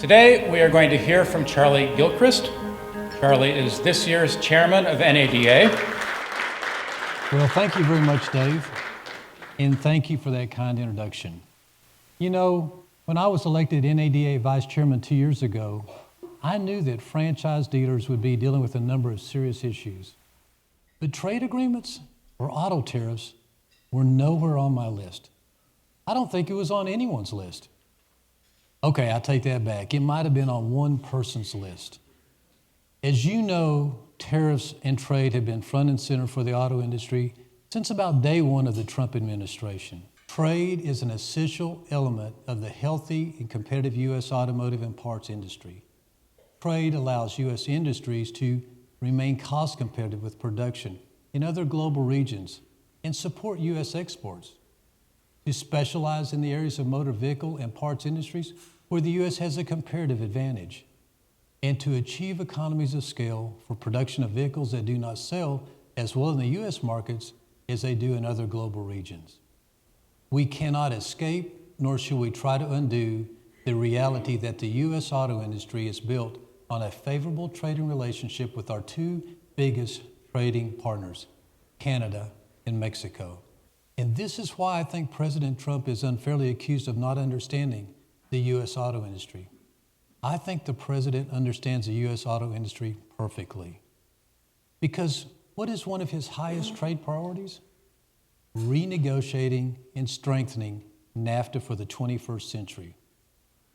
Today, we are going to hear from Charlie Gilchrist. Charlie is this year's chairman of NADA. Well, thank you very much, Dave, and thank you for that kind introduction. You know, when I was elected NADA vice chairman 2 years ago, I knew that franchise dealers would be dealing with a number of serious issues. But trade agreements or auto tariffs were nowhere on my list. I don't think it was on anyone's list. Okay, I take that back. It might have been on one person's list. As you know, tariffs and trade have been front and center for the auto industry since about day one of the Trump administration. Trade is an essential element of the healthy and competitive U.S. automotive and parts industry. Trade allows U.S. industries to remain cost competitive with production in other global regions and support U.S. exports, to specialize in the areas of motor vehicle and parts industries where the U.S. has a comparative advantage, and to achieve economies of scale for production of vehicles that do not sell as well in the U.S. markets as they do in other global regions. We cannot escape, nor should we try to undo, the reality that the U.S. auto industry is built on a favorable trading relationship with our two biggest trading partners, Canada and Mexico. And this is why I think President Trump is unfairly accused of not understanding the U.S. auto industry. I think the president understands the U.S. auto industry perfectly. Because what is one of his highest trade priorities? Renegotiating and strengthening NAFTA for the 21st century.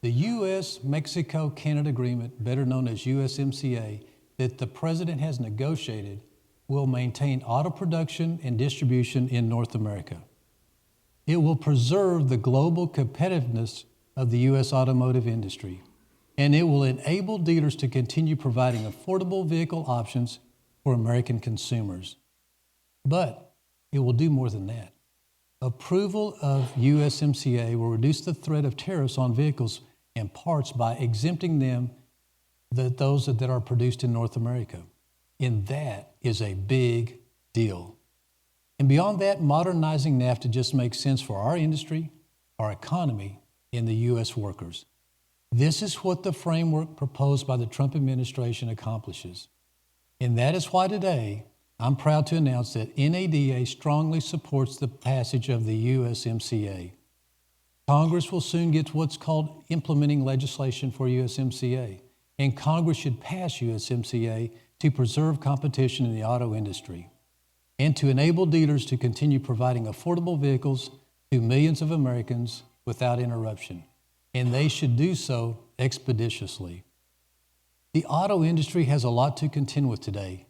The U.S.-Mexico-Canada agreement, better known as USMCA, that the president has negotiated will maintain auto production and distribution in North America. It will preserve the global competitiveness of the U.S. automotive industry, and it will enable dealers to continue providing affordable vehicle options for American consumers. But it will do more than that. Approval of USMCA will reduce the threat of tariffs on vehicles and parts by exempting them, those that are produced in North America. And that is a big deal. And beyond that, modernizing NAFTA just makes sense for our industry, our economy, and the U.S. workers. This is what the framework proposed by the Trump administration accomplishes. And that is why today, I'm proud to announce that NADA strongly supports the passage of the USMCA. Congress will soon get what's called implementing legislation for USMCA, and Congress should pass USMCA to preserve competition in the auto industry and to enable dealers to continue providing affordable vehicles to millions of Americans without interruption. And they should do so expeditiously. The auto industry has a lot to contend with today,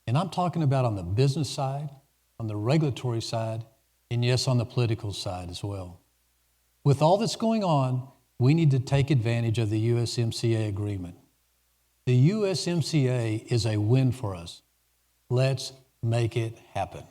and I'm talking about on the business side, on the regulatory side, and yes, on the political side as well. With all that's going on, we need to take advantage of the USMCA agreement. The USMCA is a win for us. Let's make it happen.